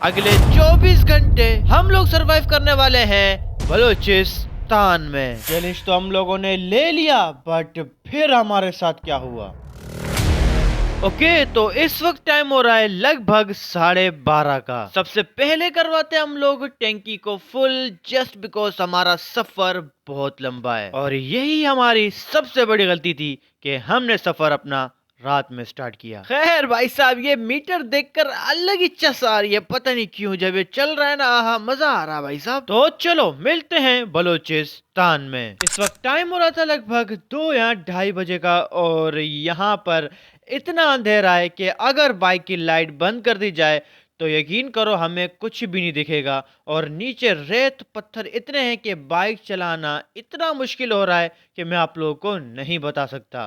अगले 24 घंटे हम लोग सरवाइव करने वाले हैं बलूचिस्तान में। चैलेंज तो हम लोगों ने ले लिया, बट फिर हमारे साथ क्या हुआ? ओके, तो इस वक्त टाइम हो रहा है लगभग 12:30 का। सबसे पहले करवाते हम लोग टैंकी को फुल, जस्ट बिकॉज हमारा सफर बहुत लंबा है और यही हमारी सबसे बड़ी गलती थी कि हमने सफर अपना रात में स्टार्ट किया। खैर भाई साहब, ये मीटर देखकर अलग ही चस आ रही है, पता नहीं क्यों। जब ये चल रहा है ना, आहा, मजा आ रहा है भाई साहब। तो चलो मिलते हैं बलूचिस्तान में। इस वक्त टाइम हो रहा था लगभग 2 या 2:30 बजे का और यहाँ पर इतना अंधेरा है कि अगर बाइक की लाइट बंद कर दी जाए तो यकीन करो हमें कुछ भी नहीं दिखेगा और नीचे रेत पत्थर इतने हैं कि बाइक चलाना इतना मुश्किल हो रहा है कि मैं आप लोगों को नहीं बता सकता।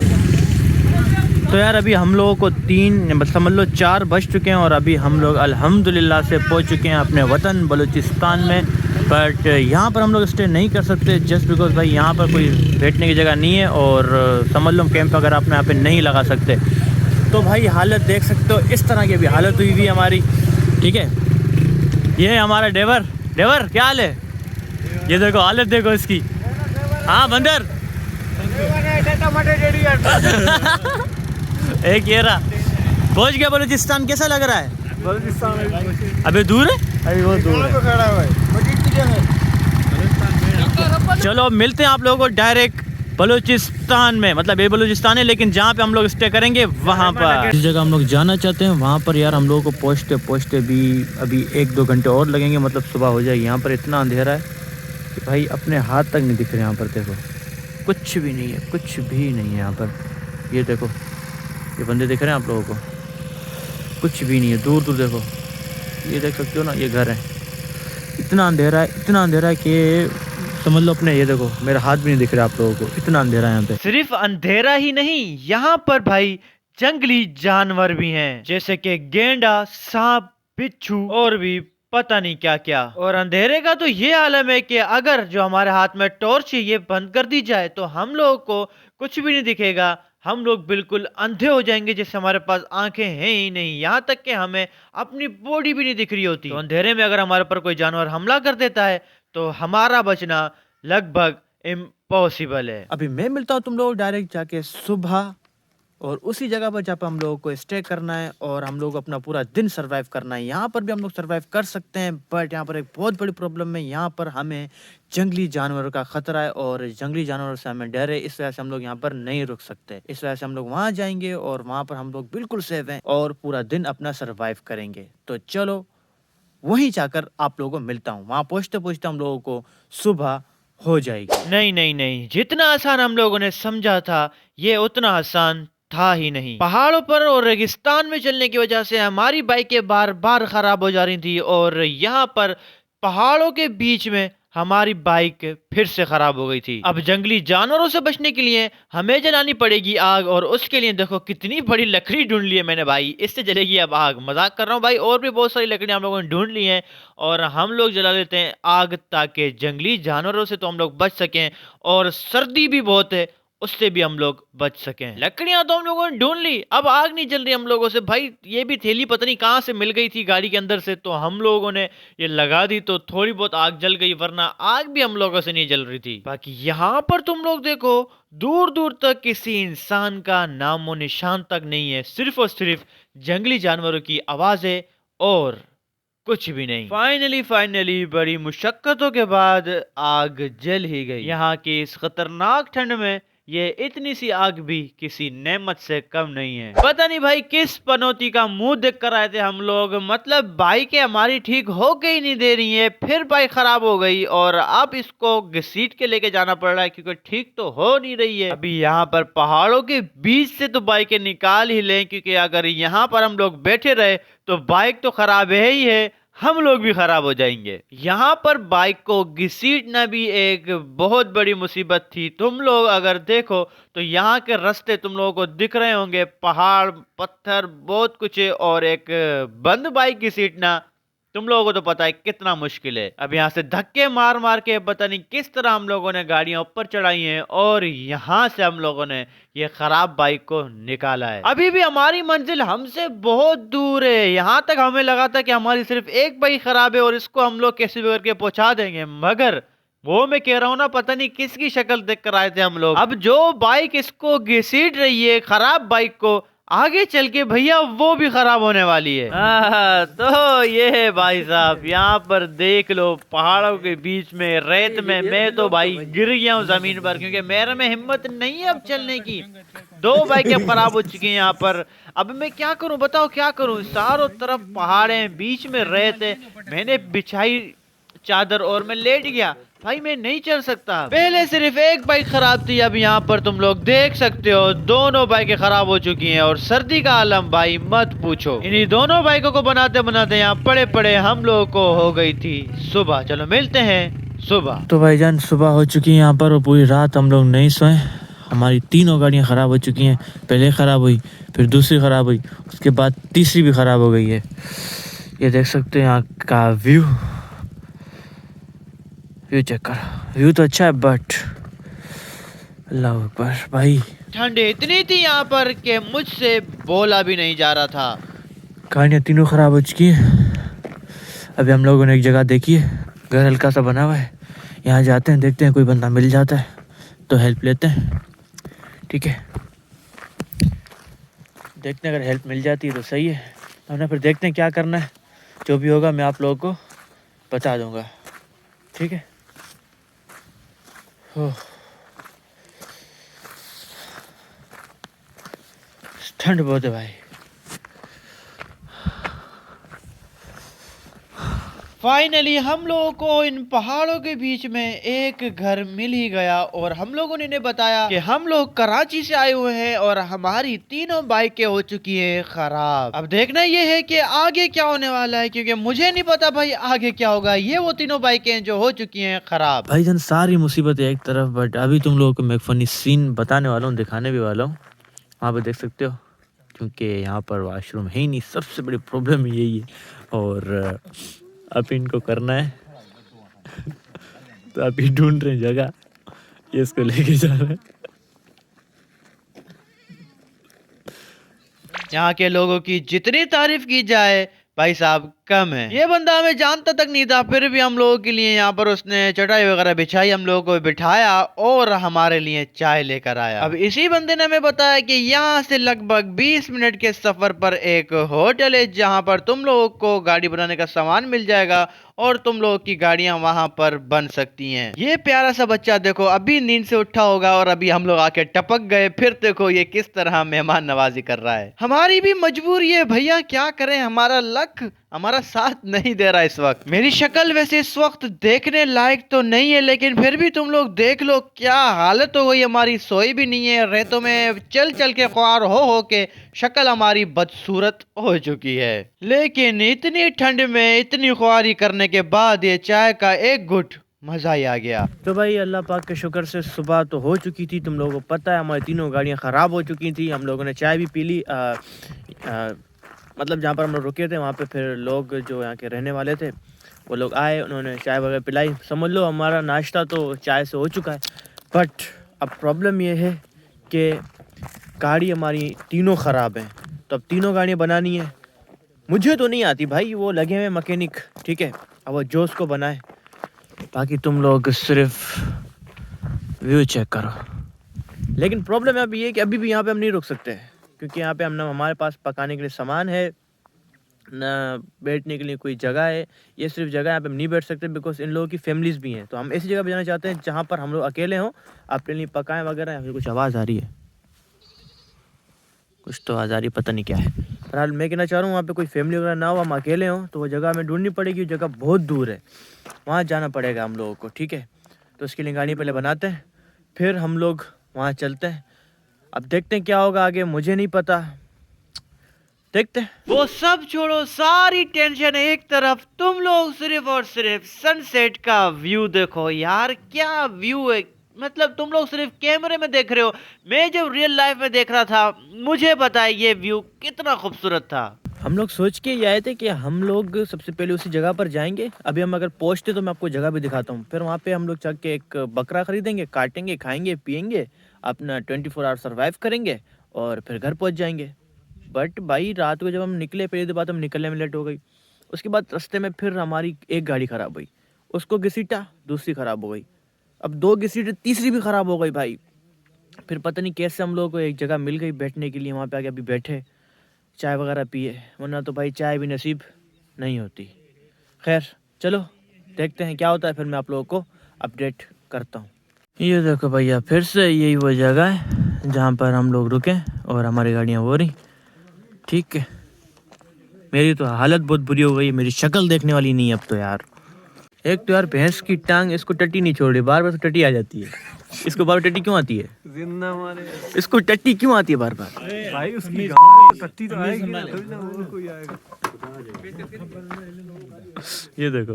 तो यार अभी हम लोगों को 3 समझ लो 4 बज चुके हैं और अभी हम लोग अल्हम्दुलिल्लाह से पहुंच चुके हैं अपने वतन बलूचिस्तान में। बट यहाँ पर हम लोग स्टे नहीं कर सकते जस्ट बिकॉज भाई यहाँ पर कोई बैठने की जगह नहीं है और समझ लो कैंप वगैरह अपने यहाँ पे नहीं लगा सकते। तो भाई हालत देख सकते हो, इस तरह की अभी हालत हुई हुई हमारी। ठीक है, ये है हमारा ड्राइवर। ड्राइवर क्या हाल है? ये देखो हालत देखो इसकी। हाँ बंदर एक ये रहा, पहुंच गया बलूचिस्तान। कैसा लग रहा है बलूचिस्तान? अभी दूर है, अभी बहुत दूर है। चलो मिलते हैं आप लोगों को डायरेक्ट बलूचिस्तान में। मतलब ये बलूचिस्तान है लेकिन जहाँ पे हम लोग स्टे करेंगे वहाँ पर, जिस जगह हम लोग जाना चाहते हैं वहाँ पर यार हम लोगों को पहुँचते पहुँचते भी अभी 1-2 घंटे और लगेंगे। मतलब सुबह हो जाएगी। यहाँ पर इतना अंधेरा है कि भाई अपने हाथ तक नहीं दिख रहे। यहाँ पर देखो कुछ भी नहीं है, कुछ भी नहीं है यहाँ पर। ये देखो ये बंदे दिख रहे हैं आप लोगों को, कुछ भी नहीं है। दूर दूर देखो, ये देख सकते हो ना, ये घर है। इतना अंधेरा है, इतना अंधेरा है कि समझ लो अपने, ये देखो मेरा हाथ भी नहीं दिख रहा आप लोगों को, इतना अंधेरा है यहाँ पे। सिर्फ अंधेरा ही नहीं, यहाँ पर भाई जंगली जानवर भी हैं, जैसे कि गेंडा, सांप, बिच्छू और भी पता नहीं क्या क्या। और अंधेरे का तो ये आलम है कि अगर जो हमारे हाथ में टॉर्च है ये बंद कर दी जाए तो हम लोगों को कुछ भी नहीं दिखेगा। हम लोग बिल्कुल अंधे हो जाएंगे, जैसे हमारे पास आंखें हैं ही नहीं। यहाँ तक कि हमें अपनी बॉडी भी नहीं दिख रही होती। तो अंधेरे में अगर हमारे ऊपर कोई जानवर हमला कर देता है तो हमारा बचना लगभग इम्पॉसिबल है। अभी मैं मिलता हूँ तुम लोग डायरेक्ट जाके सुबह और उसी जगह पर जहाँ पर हम लोगों को स्टे करना है और हम लोग अपना पूरा दिन सरवाइव करना है। यहाँ पर भी हम लोग सरवाइव कर सकते हैं बट यहाँ पर एक बहुत बड़ी प्रॉब्लम है। यहाँ पर हमें जंगली जानवरों का खतरा है और जंगली जानवरों से हमें डर है। इस वजह से हम लोग यहाँ पर नहीं रुक सकते। इस वजह से हम लोग वहाँ जाएंगे और वहाँ पर हम लोग बिल्कुल सेफ हैं और पूरा दिन अपना सरवाइव करेंगे। तो चलो वहीं जाकर आप लोगों को मिलता हूँ। वहाँ पहुँचते पहुँचते हम लोगों को सुबह हो जाएगी। नहीं नहीं नहीं, जितना आसान हम लोगों ने समझा था ये उतना आसान था ही नहीं। पहाड़ों पर और रेगिस्तान में चलने की वजह से हमारी बाइकें बार बार खराब हो जा रही थी और यहाँ पर पहाड़ों के बीच में हमारी बाइक फिर से खराब हो गई थी। अब जंगली जानवरों से बचने के लिए हमें जलानी पड़ेगी आग और उसके लिए देखो कितनी बड़ी लकड़ी ढूंढ ली है मैंने भाई, इससे जलेगी अब आग। मजाक कर रहा हूँ भाई, और भी बहुत सारी लकड़ियां हम लोगों ने ढूंढ ली हैं और हम लोग जला लेते हैं आग ताकि जंगली जानवरों से तो हम लोग बच सकें और सर्दी भी बहुत है उससे भी हम लोग बच सकें। लकड़ियां तो हम लोगों ने ढूंढ ली, अब आग नहीं जल रही हम लोगों से भाई। ये भी थैली पता नहीं कहां से मिल गई थी गाड़ी के अंदर से, तो हम लोगों ने ये लगा दी तो थोड़ी बहुत आग जल गई, वरना आग भी हम लोगों से नहीं जल रही थी। बाकी यहाँ पर तुम लोग देखो दूर दूर तक किसी इंसान का नामो निशान तक नहीं है, सिर्फ और सिर्फ जंगली जानवरों की आवाजें और कुछ भी नहीं। फाइनली बड़ी मुशक्कतों के बाद आग जल ही गई। यहाँ की इस खतरनाक ठंड में ये इतनी सी आग भी किसी नेमत से कम नहीं है। पता नहीं भाई किस पनौती का मुंह देख कर आए थे हम लोग। मतलब बाइकें हमारी ठीक हो के ही नहीं दे रही है, फिर बाइक खराब हो गई और अब इसको घसीट के लेके जाना पड़ रहा है क्योंकि ठीक तो हो नहीं रही है। अभी यहाँ पर पहाड़ों के बीच से तो बाइकें निकाल ही लें, क्योंकि अगर यहाँ पर हम लोग बैठे रहे तो बाइक तो खराब है ही है, हम लोग भी खराब हो जाएंगे। यहाँ पर बाइक को घसीटना भी एक बहुत बड़ी मुसीबत थी। तुम लोग अगर देखो तो यहाँ के रास्ते तुम लोगों को दिख रहे होंगे, पहाड़ पत्थर बहुत कुछ है और एक बंद बाइक घसीटना तुम लोगों को तो पता है कितना मुश्किल है। अब यहाँ से धक्के मार मार के पता नहीं किस तरह हम लोगों ने गाड़ियां ऊपर चढ़ाई हैं और यहाँ से हम लोगों ने ये खराब बाइक को निकाला है। अभी भी हमारी मंजिल हमसे बहुत दूर है। यहाँ तक हमें लगा था कि हमारी सिर्फ एक बाइक खराब है और इसको हम लोग कैसे भी करके पहुंचा देंगे, मगर वो मैं कह रहा हूँ ना, पता नहीं किसकी शक्ल देख कर आए थे हम लोग। अब जो बाइक इसको घसीट रही है खराब बाइक को, आगे चल के भैया वो भी खराब होने वाली है। तो ये है भाई साहब, यहाँ पर देख लो पहाड़ों के बीच में रेत में मैं तो भाई गिर गया हूँ जमीन पर, क्योंकि मेरे में हिम्मत नहीं है अब चलने की। 2 बाइकें खराब हो चुकी हैं यहाँ पर। अब मैं क्या करूँ बताओ, क्या करूँ? चारों तरफ पहाड़ हैं, बीच में रेत है। मैंने बिछाई चादर और मैं लेट गया। भाई मैं नहीं चल सकता। पहले सिर्फ एक बाइक खराब थी, अब यहाँ पर तुम लोग देख सकते हो दोनों बाइकें खराब हो चुकी हैं और सर्दी का आलम भाई मत पूछो। इन्हीं दोनों बाइकों को बनाते बनाते यहाँ पड़े पड़े हम लोगों को हो गई थी सुबह। चलो मिलते हैं सुबह। तो भाईजान सुबह हो चुकी है यहाँ पर और पूरी रात हम लोग नहीं सोए। हमारी 3 गाड़ियाँ खराब हो चुकी हैं। पहले खराब हुई, फिर दूसरी खराब हुई, उसके बाद तीसरी भी खराब हो गई है। ये देख सकते हैं यहाँ का व्यू चेक कर। व्यू तो अच्छा है बट अल्लाह अकबर भाई, ठंड इतनी थी यहाँ पर कि मुझसे बोला भी नहीं जा रहा था। गाड़ियाँ तीनों खराब हो चुकी है। अभी हम लोगों ने एक जगह देखी है, घर हल्का सा बना हुआ है, यहाँ जाते हैं, देखते हैं कोई बंदा मिल जाता है तो हेल्प लेते हैं। ठीक है, देखते हैं अगर हेल्प मिल जाती है तो सही है, वरना फिर देखते हैं क्या करना है। जो भी होगा मैं आप लोगों को बता दूंगा। ठीक है। ठंड बहुत है भाई। फाइनली हम लोगों को इन पहाड़ों के बीच में एक घर मिल ही गया और हम लोगों ने इन्हें बताया कि हम लोग कराची से आए हुए हैं और हमारी 3 बाइकें हो चुकी हैं खराब। अब देखना ये है कि आगे क्या होने वाला है, क्योंकि मुझे नहीं पता भाई आगे क्या होगा। ये वो 3 बाइकें जो हो चुकी हैं खराब। भाईजान सारी मुसीबत एक तरफ, बट अभी तुम लोगों को मैं फनी सीन बताने वाला हूँ, दिखाने भी वाला हूँ। वहाँ पे देख सकते हो, क्योंकि यहाँ पर वॉशरूम है ही नहीं, सबसे बड़ी प्रॉब्लम यही है। और अब इनको करना है तो अभी ढूंढ रहे हैं जगह, ये इसको लेके जा रहे हैं। यहाँ के लोगों की जितनी तारीफ की जाए भाई साहब कम है। ये बंदा हमें जानता तक नहीं था, फिर भी हम लोगों के लिए यहाँ पर उसने चटाई वगैरह बिछाई, हम लोगों को बिठाया और हमारे लिए चाय लेकर आया। अब इसी बंदे ने हमें बताया कि यहाँ से लगभग 20 मिनट के सफर पर एक होटल है, जहाँ पर तुम लोगों को गाड़ी बनाने का सामान मिल जाएगा और तुम लोगों की गाड़ियां वहां पर बन सकती हैं। ये प्यारा सा बच्चा देखो अभी नींद से उठा होगा और अभी हम लोग आके टपक गए। फिर देखो ये किस तरह मेहमान नवाजी कर रहा है। हमारी भी मजबूरी है भैया, क्या करें, हमारा लक हमारा साथ नहीं दे रहा इस वक्त। मेरी शक्ल वैसे इस वक्त देखने लायक तो नहीं है, लेकिन फिर भी तुम लोग देख लो क्या हालत हो गई हमारी। सोई भी नहीं है, रेतों में चल चल के ख्वार हो के शक्ल हमारी बदसूरत हो चुकी है। लेकिन इतनी ठंड में इतनी ख्वारी करने के बाद ये चाय का एक घुट मजा ही आ गया। तो भाई अल्लाह पाक के शुक्र से सुबह तो हो चुकी थी। तुम लोगों को पता है हमारी 3 गाड़ियां खराब हो चुकी थी। हम लोगों ने चाय भी पी ली। मतलब जहाँ पर हम लोग रुके थे वहाँ पे फिर लोग जो यहाँ के रहने वाले थे वो लोग आए, उन्होंने चाय वगैरह पिलाई। समझ लो हमारा नाश्ता तो चाय से हो चुका है। बट अब प्रॉब्लम ये है कि गाड़ी हमारी 3 ख़राब हैं, तो अब 3 गाड़ियाँ बनानी है। मुझे तो नहीं आती भाई, वो लगे हुए मैकेनिक, ठीक है, अब वो जो उसको बनाए। बाकी तुम लोग सिर्फ व्यू चेक करो। लेकिन प्रॉब्लम अभी ये कि अभी भी यहाँ पे हम नहीं रुक सकते, क्योंकि यहाँ पे हमारे पास पकाने के लिए सामान है ना, बैठने के लिए कोई जगह है। ये सिर्फ जगह यहाँ पे हम नहीं बैठ सकते, बिकॉज इन लोगों की फैमिलीज भी हैं। तो हम ऐसी जगह पे जाना चाहते हैं जहाँ पर हम लोग अकेले हों, अपने लिए पकाएं वगैरह। यहाँ कुछ आवाज़ आ रही है, कुछ तो आवाज़ आ रही है, पता नहीं क्या है। फिलहाल मैं कहना चाह रहा हूँ वहाँ पे कोई फैमिली वगैरह ना हो, हम अकेले हों, तो वो जगह हमें ढूंढनी पड़ेगी। वो जगह बहुत दूर है, वहाँ जाना पड़ेगा हम लोगों को, ठीक है। तो उसके लिए गाड़ी पहले बनाते हैं, फिर हम लोग वहाँ चलते हैं। अब देखते हैं क्या होगा आगे, मुझे नहीं पता, देखते हैं। वो सब छोड़ो, सारी टेंशन एक तरफ, तुम लोग सिर्फ और सिर्फ सनसेट का व्यू देखो यार। क्या व्यू है, मतलब तुम लोग सिर्फ कैमरे में देख रहे हो, मैं जब रियल लाइफ में देख रहा था मुझे पता है ये व्यू कितना खूबसूरत था। हम लोग सोच के ये आए थे कि हम लोग सबसे पहले उसी जगह पर जाएंगे। अभी हम अगर पहुँचते तो मैं आपको जगह भी दिखाता हूँ। फिर वहाँ पे हम लोग चल के एक बकरा खरीदेंगे, काटेंगे, खाएंगे, पिएंगे, अपना 24 आवर सर्वाइव करेंगे और फिर घर पहुँच जाएंगे। बट भाई रात को जब हम निकले, पहली बात हम निकलने में लेट हो गई। उसके बाद रास्ते में फिर हमारी एक गाड़ी ख़राब हुई, उसको घसीटा, दूसरी ख़राब हो गई, अब 2 घसीटे, तीसरी भी ख़राब हो गई भाई। फिर पता नहीं कैसे हम लोगों को एक जगह मिल गई बैठने के लिए, वहाँ पे आके अभी बैठे, चाय वगैरह पिए, वरना तो भाई चाय भी नसीब नहीं होती। खैर चलो देखते हैं क्या होता है, फिर मैं आप लोगों को अपडेट करता हूँ। ये देखो भैया, फिर से यही वो जगह है जहाँ पर हम लोग रुके और हमारी गाड़ियाँ वो रही। ठीक है, मेरी तो हालत बहुत बुरी हो गई है, मेरी शक्ल देखने वाली नहीं है अब तो यार। एक तो यार भैंस की टांग इसको टट्टी नहीं छोड़ रही, बार बार तो टट्टी आ जाती है। इसको बार बार टट्टी क्यों आती है? जिंदा मारे इसको टट्टी क्यों आती है बार बार? भाई, उसकी गांव में टट्टी तो आएगी ना, तभी ना और कोई आएगा। ये देखो।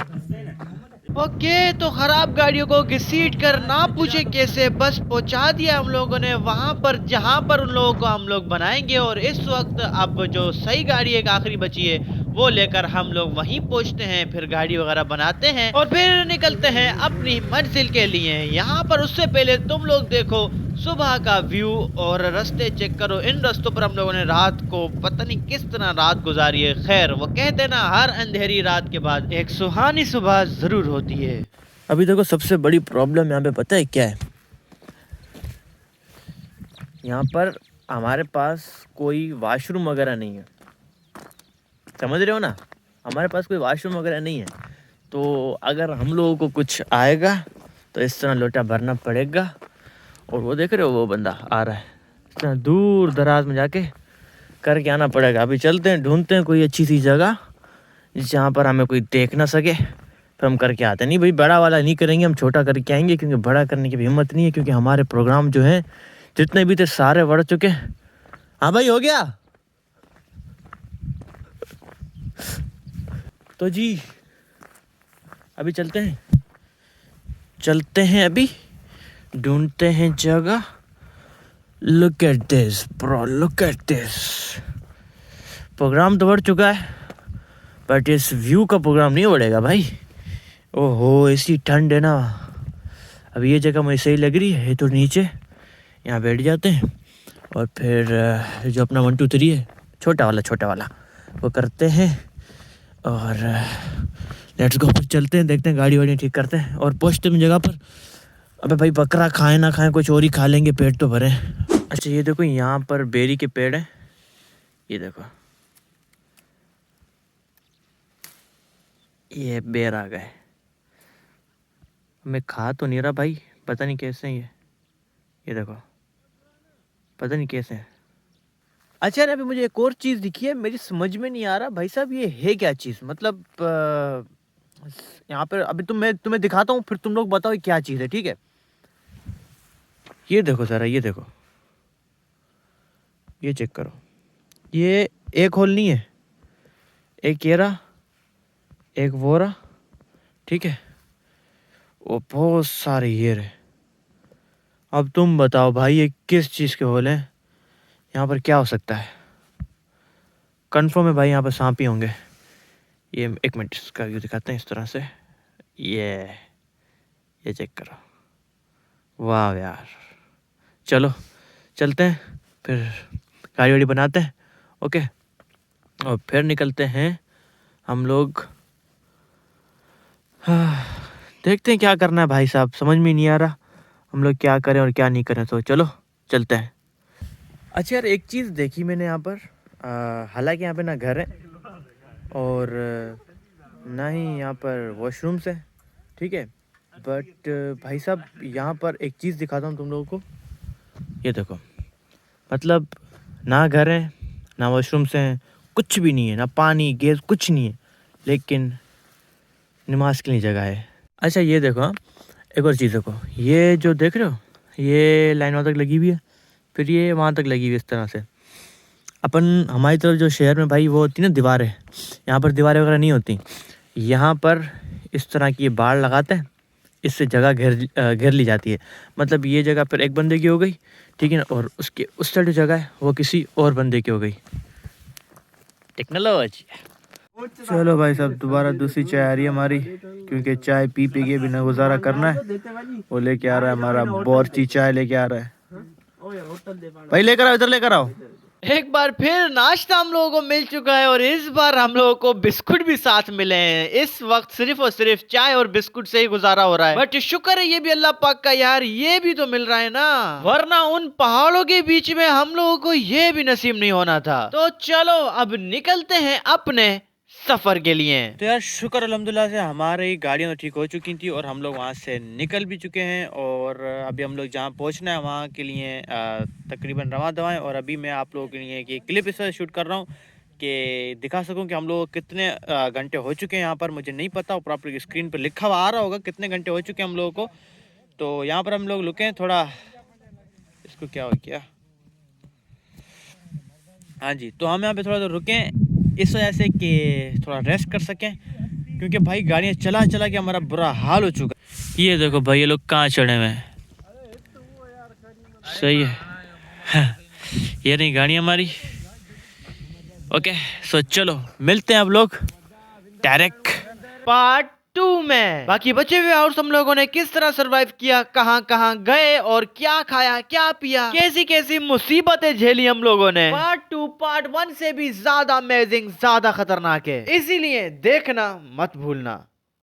ओके, तो खराब गाड़ियों को घसीट कर ना पूछे कैसे बस पहुंचा दिया हम लोगों ने वहां पर जहां पर उन लोगों को हम लोग बनाएंगे। और इस वक्त अब जो सही गाड़ी एक आखिरी बची है वो लेकर हम लोग वहीं पहुंचते हैं, फिर गाड़ी वगैरह बनाते हैं और फिर निकलते हैं अपनी मंजिल के लिए। यहाँ पर उससे पहले तुम लोग देखो सुबह का व्यू और रास्ते चेक करो। इन रास्तों पर हम लोगों ने रात को पता नहीं किस तरह रात गुजारी है। खैर, वो कहते ना हर अंधेरी रात के बाद एक सुहानी सुबह जरूर होती है। अभी देखो सबसे बड़ी प्रॉब्लम यहाँ पे पता है क्या है? यहाँ पर हमारे पास कोई वॉशरूम वगैरह नहीं है, समझ रहे हो ना? हमारे पास कोई वॉशरूम वगैरह नहीं है, तो अगर हम लोगों को कुछ आएगा तो इस तरह लोटा भरना पड़ेगा। और वो देख रहे हो वो बंदा आ रहा है, इतना दूर दराज में जाके करके आना पड़ेगा। अभी चलते हैं, ढूंढते हैं कोई अच्छी सी जगह जहाँ पर हमें कोई देख ना सके, फिर हम करके आते हैं। नहीं भाई, बड़ा वाला नहीं करेंगे, हम छोटा करके आएंगे, क्योंकि बड़ा करने की भी हिम्मत नहीं है, क्योंकि हमारे प्रोग्राम जो हैं जितने भी थे सारे बढ़ चुके। हाँ भाई, हो गया तो जी अभी चलते हैं अभी ढूंढते हैं जगह। Look at this bro, look at this. Program तो बढ़ चुका है बट इस व्यू का प्रोग्राम नहीं बढ़ेगा भाई। ओहो, ऐसी ठंड है ना। अब ये जगह मुझे सही लग रही है, तो नीचे यहाँ बैठ जाते हैं और फिर जो अपना 1 2 3 है छोटा वाला वो करते हैं और लेट्स गो। फिर चलते हैं, देखते हैं, गाड़ी वाड़ी ठीक करते हैं और पहुँचते हैं जगह पर। अबे भाई, बकरा खाएं ना खाएं, कुछ और ही खा लेंगे, पेट तो भरे। अच्छा ये देखो, यहाँ पर बेरी के पेड़ हैं, ये देखो, ये बेर आ गए। मैं खा तो नहीं रहा भाई, पता नहीं कैसे हैं ये देखो, पता नहीं कैसे हैं। अच्छा ना, अभी मुझे एक और चीज़ दिखी है, मेरी समझ में नहीं आ रहा भाई साहब ये है क्या चीज़। मतलब यहाँ पर अभी तुम्हें दिखाता हूँ, फिर तुम लोग बताओ क्या चीज़ है, ठीक है? ये देखो ज़रा, ये देखो, ये चेक करो, ये एक होल नहीं है, एक ये रहा, एक वो रहा, ठीक है, वो बहुत सारे ये रहे। अब तुम बताओ भाई ये किस चीज़ के होल हैं? यहाँ पर क्या हो सकता है? कन्फर्म है भाई यहाँ पर सांप ही होंगे। ये एक मिनट, इसका व्यू दिखाते हैं इस तरह से। ये चेक करो, वाह यार। चलो चलते हैं, फिर गाड़ी वाड़ी बनाते हैं, ओके, और फिर निकलते हैं हम लोग। देखते हैं क्या करना है भाई साहब, समझ में नहीं आ रहा हम लोग क्या करें और क्या नहीं करें, तो चलो चलते हैं। अच्छा यार, एक चीज़ देखी मैंने यहाँ पर, हालांकि यहाँ पे ना घर है और ना ही यहाँ पर वॉशरूम्स है, ठीक है, बट भाई साहब यहाँ पर एक चीज़ दिखाता हूँ तुम लोगों को। ये देखो, मतलब ना घर है, ना वॉशरूम्स हैं, कुछ भी नहीं है, ना पानी गैस कुछ नहीं है, लेकिन नमाज के लिए जगह है। अच्छा ये देखो, एक और चीज़ देखो, ये जो देख रहे हो, ये लाइन वहाँ तक लगी हुई है, फिर ये वहाँ तक लगी हुई है इस तरह से। अपन हमारी तरफ जो शहर में भाई वो होती है ना दीवारें, यहाँ पर दीवारें वगैरह नहीं होती। यहाँ पर इस तरह की ये बाड़ लगाते हैं, इससे जगह घेर ली जाती है। मतलब ये जगह पर एक बंदे की हो गई, ठीक है ना, और उसके उस साइड जो जगह है वो किसी और बंदे की हो गई। टेक्नोलॉजी। चलो भाई साहब, दोबारा दूसरी चाय आ रही है हमारी, क्योंकि चाय पी पी के बिना गुजारा करना है। वो लेके आ रहा है हमारा बोरची चाय लेके आ रहा है। भाई लेकर आओ, इधर लेकर आओ। एक बार फिर नाश्ता हम लोगों को मिल चुका है और इस बार हम लोगों को बिस्कुट भी साथ मिले हैं। इस वक्त सिर्फ और सिर्फ चाय और बिस्कुट से ही गुजारा हो रहा है, बट शुक्र है ये भी अल्लाह पाक का यार, ये भी तो मिल रहा है ना, वरना उन पहाड़ों के बीच में हम लोगों को ये भी नसीब नहीं होना था। तो चलो अब निकलते हैं अपने सफर के लिए। तो यार शुक्र अल्हम्दुलिल्लाह से हमारी गाड़ियाँ ठीक हो चुकी थी और हम लोग वहाँ से निकल भी चुके हैं और अभी हम लोग जहाँ पहुँचना है वहाँ के लिए तकरीबन रवां दवाएँ। और अभी मैं आप लोगों के लिए एक क्लिप इस वजह शूट कर रहा हूँ कि दिखा सकूँ कि हम लोग कितने घंटे हो चुके हैं यहाँ पर। मुझे नहीं पता, ऊपर आप लोग स्क्रीन पर लिखा हुआ आ रहा होगा कितने घंटे हो चुके हैं हम लोगों को। तो यहाँ पर हम लोग रुके हैं थोड़ा, इसको क्या हो गया, हाँ जी, तो हम यहाँ पे थोड़ा सा रुकें इस वजह से कि थोड़ा रेस्ट कर सकें, क्योंकि भाई गाड़ियाँ चला चला के हमारा बुरा हाल हो चुका। ये देखो भाई, ये लोग कहाँ चढ़े हुए हैं, सही है। ये नहीं गाड़ी हमारी। ओके सो चलो मिलते हैं अब लोग डायरेक्ट पार्ट 2 में। बाकी बचे हुए आवर्स हम लोगों ने किस तरह सरवाइव किया, कहां कहां गए और क्या खाया क्या पिया, कैसी कैसी मुसीबतें झेली हम लोगों ने। पार्ट 2 पार्ट 1 से भी ज्यादा अमेजिंग, ज्यादा खतरनाक है, इसीलिए देखना मत भूलना।